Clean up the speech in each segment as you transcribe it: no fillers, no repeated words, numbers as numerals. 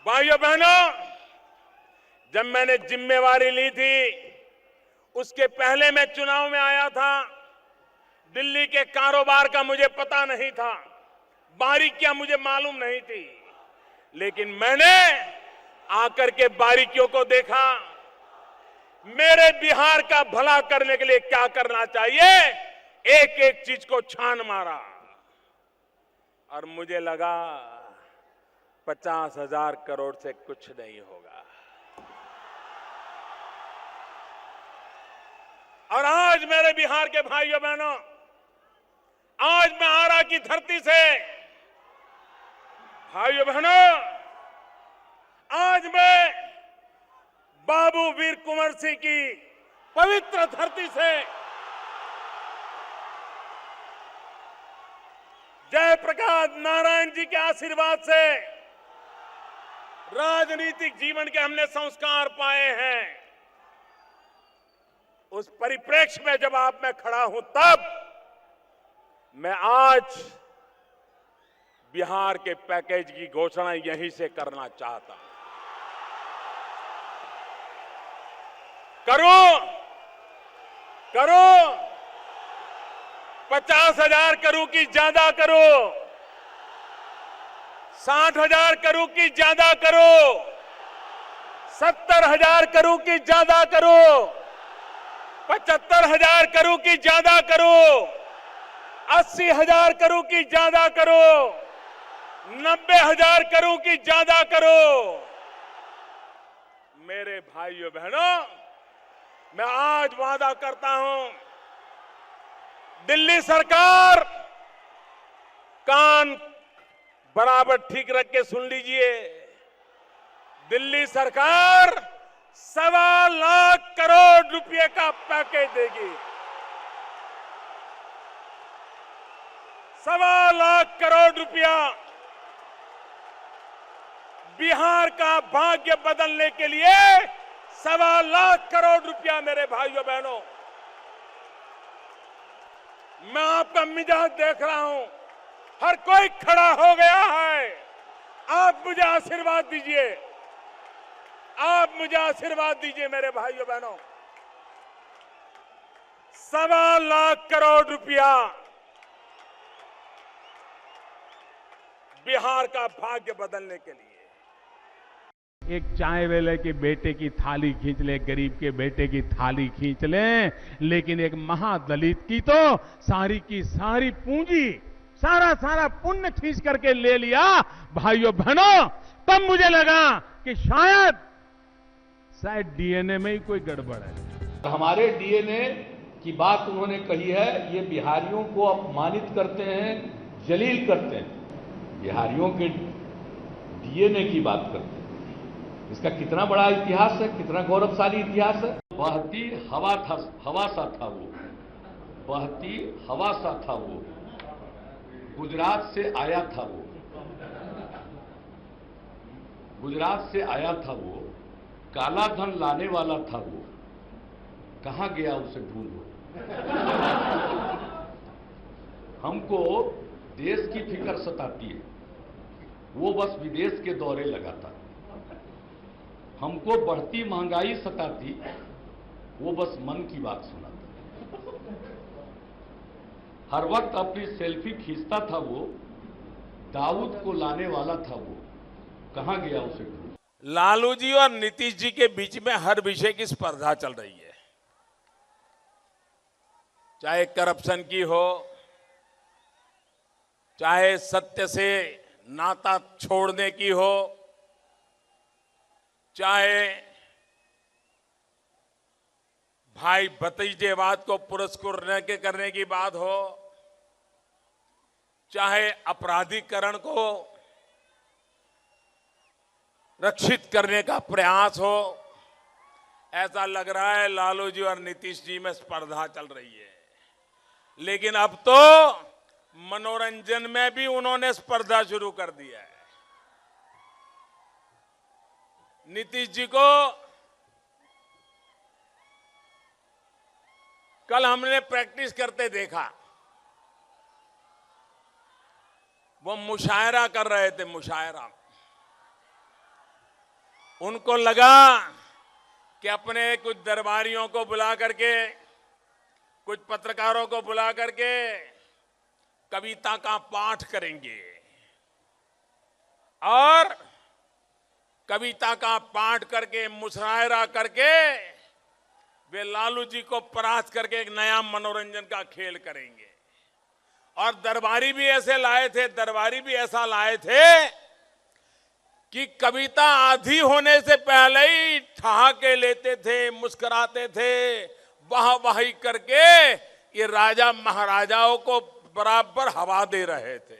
भाइयों बहनों, जब मैंने जिम्मेवारी ली थी उसके पहले मैं चुनाव में आया था। दिल्ली के कारोबार का मुझे पता नहीं था, बारीकियां मुझे मालूम नहीं थी, लेकिन मैंने आकर के बारीकियों को देखा। मेरे बिहार का भला करने के लिए क्या करना चाहिए, एक एक चीज को छान मारा और मुझे लगा 50,000 करोड़ से कुछ नहीं होगा। और आज मेरे बिहार के भाइयों बहनों, आज मैं आरा की धरती से, भाइयों बहनों, आज मैं बाबू वीर कुंवर सिंह की पवित्र धरती से, जयप्रकाश नारायण जी के आशीर्वाद से राजनीतिक जीवन के हमने संस्कार पाए हैं। उस परिप्रेक्ष्य में जब आप में खड़ा हूं, तब मैं आज बिहार के पैकेज की घोषणा यहीं से करना चाहता हूं। करो 50,000 करूं कि ज्यादा करो, 60,000 करूं कि ज्यादा करो, 70,000 करूं कि ज्यादा करो, 75,000 करूं कि ज्यादा करो, 80,000 करूं कि ज्यादा करो, 90,000 करूं कि ज्यादा करो। मेरे भाइयों बहनों, मैं आज वादा करता हूं, दिल्ली सरकार, कान बराबर ठीक रख के सुन लीजिए, दिल्ली सरकार 1.25 लाख करोड़ रुपए का पैकेज देगी। 1.25 लाख करोड़ रुपया बिहार का भाग्य बदलने के लिए, 1.25 लाख करोड़ रुपया। मेरे भाइयों बहनों, मैं आपका मिजाज देख रहा हूं, हर कोई खड़ा हो गया है। आप मुझे आशीर्वाद दीजिए, आप मुझे आशीर्वाद दीजिए मेरे भाइयों बहनों। 1.25 लाख करोड़ रुपया बिहार का भाग्य बदलने के लिए। एक चाय वाले के बेटे की थाली खींच ले, गरीब के बेटे की थाली खींच ले, लेकिन एक महादलित की तो सारी की सारी पूंजी, सारा पुण्य खींच करके ले लिया। भाइयों बहनों, तब मुझे लगा कि शायद डीएनए में ही कोई गड़बड़ है। हमारे डीएनए की बात उन्होंने कही है, ये बिहारियों को अपमानित करते हैं, जलील करते हैं, बिहारियों के डीएनए की बात करते हैं। इसका कितना बड़ा इतिहास है, कितना गौरवशाली इतिहास है। बहती हवा सा था वो, बहती हवा सा था वो, गुजरात से आया था वो, गुजरात से आया था वो, काला धन लाने वाला था वो, कहां गया उसे ढूंढो। हमको देश की फिक्र सताती है, वो बस विदेश के दौरे लगाता। हमको बढ़ती महंगाई सताती, वो बस मन की बात सुनाता। हर वक्त अपनी सेल्फी खींचता था वो, दाऊद को लाने वाला था वो, कहां गया उसे ढूंढो। लालू जी और नीतीश जी के बीच में हर विषय की स्पर्धा चल रही है, चाहे करप्शन की हो, चाहे सत्य से नाता छोड़ने की हो, चाहे भाई भतीजेवाद को पुरस्कृत करने की बात हो, चाहे अपराधीकरण को रक्षित करने का प्रयास हो। ऐसा लग रहा है लालू जी और नीतीश जी में स्पर्धा चल रही है। लेकिन अब तो मनोरंजन में भी उन्होंने स्पर्धा शुरू कर दिया है। नीतीश जी को कल हमने प्रैक्टिस करते देखा, वो मुशायरा कर रहे थे, मुशायरा। उनको लगा कि अपने कुछ दरबारियों को बुला करके, कुछ पत्रकारों को बुला करके कविता का पाठ करेंगे और कविता का पाठ करके, मुशायरा करके वे लालू जी को परास्त करके एक नया मनोरंजन का खेल करेंगे। और दरबारी भी ऐसे लाए थे, दरबारी भी ऐसा लाए थे कि कविता आधी होने से पहले ही ठहाके लेते थे, मुस्कुराते थे, वाहवाही करके ये राजा महाराजाओं को बराबर हवा दे रहे थे।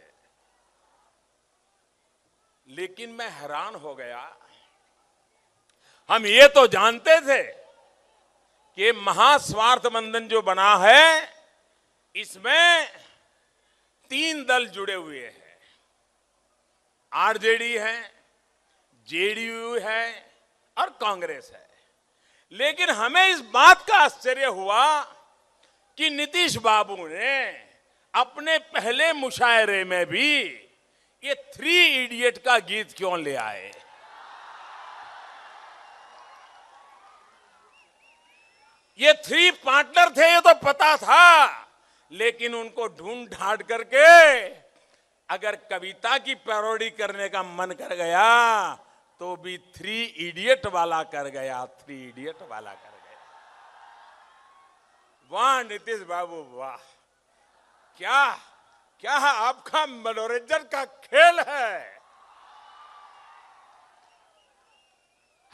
लेकिन मैं हैरान हो गया, हम ये तो जानते थे कि महास्वार्थ बंधन जो बना है इसमें 3 दल जुड़े हुए हैं, आरजेडी है, जेडीयू है और कांग्रेस है। लेकिन हमें इस बात का आश्चर्य हुआ कि नीतीश बाबू ने अपने पहले मुशायरे में भी ये 3 इडियट का गीत क्यों ले आए। ये 3 पार्टनर थे, ये तो पता था, लेकिन उनको ढूंढ ढांड करके अगर कविता की पैरोडी करने का मन कर गया तो भी 3 इडियट वाला कर गया, 3 इडियट वाला कर गया। वाह नीतीश बाबू वाह, क्या क्या आपका मनोरंजन का खेल है।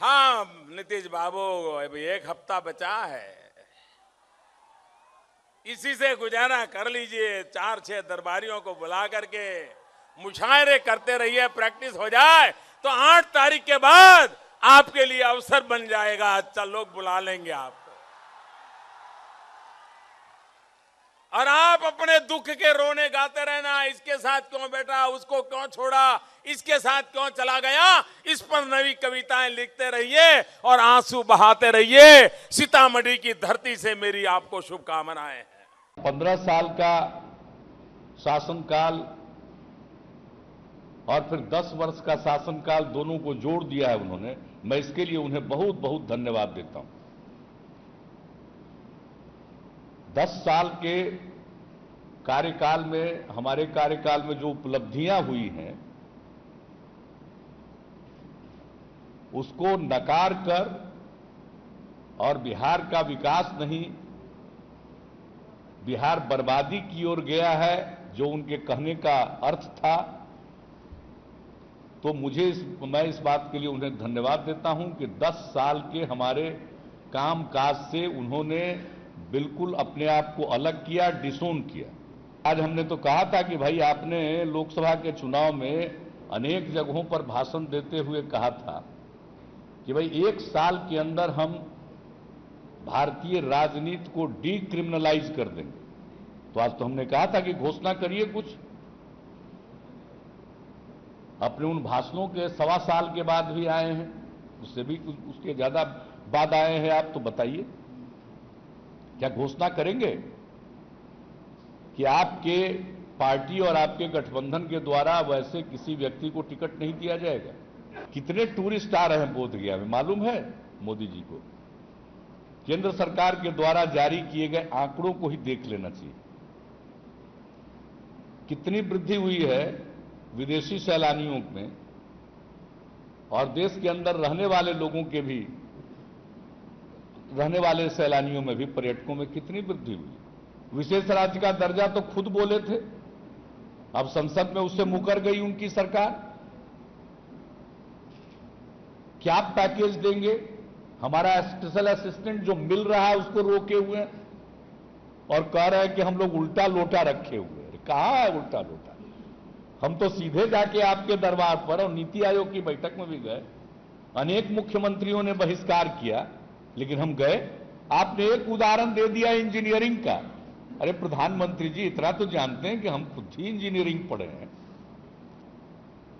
हाँ नीतीश बाबू, अभी 1 हफ्ता बचा है, इसी से गुजारा कर लीजिए। 4-6 दरबारियों को बुला करके मुशायरे करते रहिए, प्रैक्टिस हो जाए तो 8 तारीख के बाद आपके लिए अवसर बन जाएगा। अच्छा, लोग बुला लेंगे आपको और आप अपने दुख के रोने गाते रहना, इसके साथ क्यों बैठा, उसको क्यों छोड़ा, इसके साथ क्यों चला गया, इस पर नई कविताएं लिखते रहिए और आंसू बहाते रहिए। सीतामढ़ी की धरती से मेरी आपको शुभकामनाएं हैं। 15 साल का शासनकाल और फिर 10 वर्ष का शासनकाल दोनों को जोड़ दिया है उन्होंने। मैं इसके लिए उन्हें बहुत बहुत धन्यवाद देता हूं। 10 साल के कार्यकाल में, हमारे कार्यकाल में जो उपलब्धियां हुई हैं उसको नकार कर और बिहार का विकास नहीं, बिहार बर्बादी की ओर गया है, जो उनके कहने का अर्थ था, तो मैं इस बात के लिए उन्हें धन्यवाद देता हूं कि 10 साल के हमारे कामकाज से उन्होंने बिल्कुल अपने आप को अलग किया, डिसोन किया। आज हमने तो कहा था कि भाई आपने लोकसभा के चुनाव में अनेक जगहों पर भाषण देते हुए कहा था कि भाई 1 साल के अंदर हम भारतीय राजनीति को डीक्रिमिनलाइज कर देंगे। तो आज तो हमने कहा था कि घोषणा करिए कुछ। अपने उन भाषणों के 1.25 साल के बाद भी आए हैं, उससे भी कुछ, उसके ज्यादा बाद आए हैं आप, तो बताइए क्या घोषणा करेंगे कि आपके पार्टी और आपके गठबंधन के द्वारा वैसे किसी व्यक्ति को टिकट नहीं दिया जाएगा? कितने टूरिस्ट आ रहे हैं बोधगया में मालूम है मोदी जी को? केंद्र सरकार के द्वारा जारी किए गए आंकड़ों को ही देख लेना चाहिए। कितनी वृद्धि हुई है विदेशी सैलानियों में, और देश के अंदर रहने वाले लोगों के भी, रहने वाले सैलानियों में भी, पर्यटकों में कितनी वृद्धि हुई। विशेष राज्य का दर्जा तो खुद बोले थे, अब संसद में उससे मुकर गई उनकी सरकार। क्या पैकेज देंगे? हमारा स्पेशल असिस्टेंट जो मिल रहा है उसको रोके हुए हैं और कह रहे हैं कि हम लोग उल्टा लोटा रखे हुए हैं। कहां है उल्टा लोटा? हम तो सीधे जाके आपके दरबार पर और नीति आयोग की बैठक में भी गए, अनेक मुख्यमंत्रियों ने बहिष्कार किया, लेकिन हम गए। आपने एक उदाहरण दे दिया इंजीनियरिंग का। अरे प्रधानमंत्री जी, इतना तो जानते हैं कि हम खुद ही इंजीनियरिंग पढ़े हैं,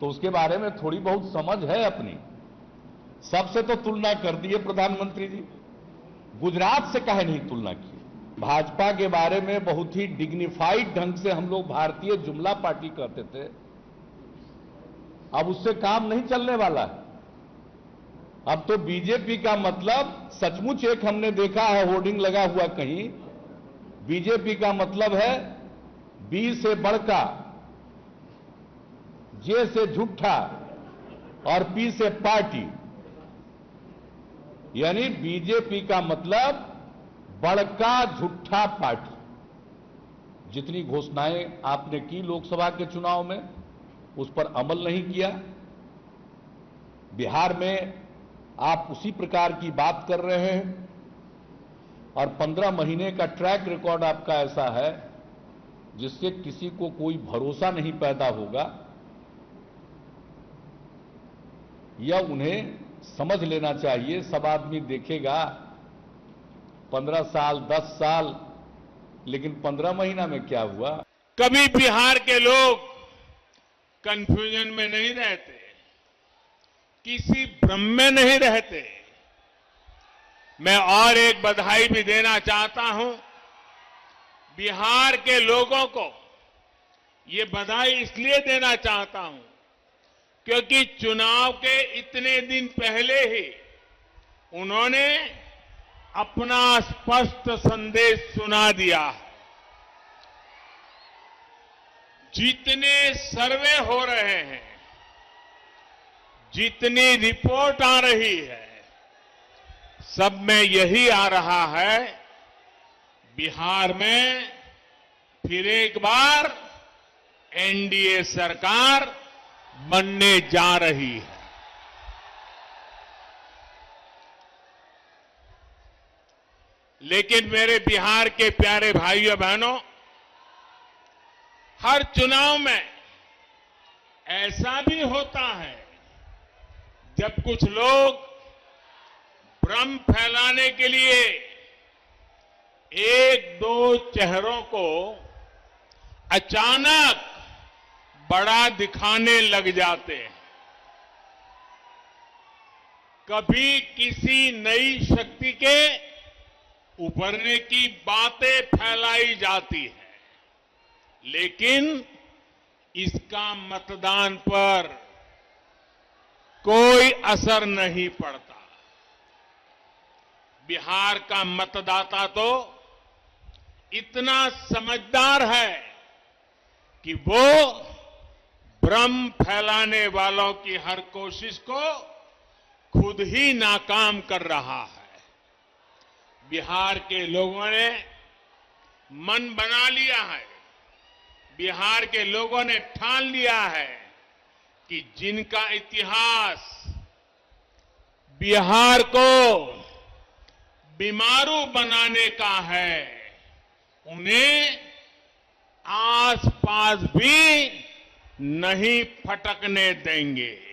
तो उसके बारे में थोड़ी बहुत समझ है अपनी। सबसे तो तुलना कर दी है प्रधानमंत्री जी, गुजरात से काहे नहीं तुलना की? भाजपा के बारे में बहुत ही डिग्निफाइड ढंग से हम लोग भारतीय जुमला पार्टी कहते थे, अब उससे काम नहीं चलने वाला है। अब तो बीजेपी का मतलब सचमुच एक हमने देखा है होर्डिंग लगा हुआ कहीं, बीजेपी का मतलब है बी से बड़का, जे से झूठा और पी से पार्टी। यानी बीजेपी का मतलब बड़का झूठा पार्टी। जितनी घोषणाएं आपने की लोकसभा के चुनाव में उस पर अमल नहीं किया। बिहार में आप उसी प्रकार की बात कर रहे हैं और 15 महीने का ट्रैक रिकॉर्ड आपका ऐसा है जिससे किसी को कोई भरोसा नहीं पैदा होगा। यह उन्हें समझ लेना चाहिए। सब आदमी देखेगा 15 साल 10 साल, लेकिन 15 महीना में क्या हुआ। कभी बिहार के लोग कंफ्यूजन में नहीं रहते, किसी भ्रम में नहीं रहते। मैं और एक बधाई भी देना चाहता हूं बिहार के लोगों को। ये बधाई इसलिए देना चाहता हूं क्योंकि चुनाव के इतने दिन पहले ही उन्होंने अपना स्पष्ट संदेश सुना दिया है। जितने सर्वे हो रहे हैं, जितनी रिपोर्ट आ रही है, सब में यही आ रहा है बिहार में फिर एक बार एनडीए सरकार बनने जा रही है। लेकिन मेरे बिहार के प्यारे भाइयों बहनों, हर चुनाव में ऐसा भी होता है जब कुछ लोग भ्रम फैलाने के लिए एक दो चेहरों को अचानक बड़ा दिखाने लग जाते हैं। कभी किसी नई शक्ति के उभरने की बातें फैलाई जाती है, लेकिन इसका मतदान पर कोई असर नहीं पड़ता। बिहार का मतदाता तो इतना समझदार है कि वो भ्रम फैलाने वालों की हर कोशिश को खुद ही नाकाम कर रहा है। बिहार के लोगों ने मन बना लिया है, बिहार के लोगों ने ठान लिया है कि जिनका इतिहास बिहार को बीमारू बनाने का है, उन्हें आस पास भी नहीं फटकने देंगे।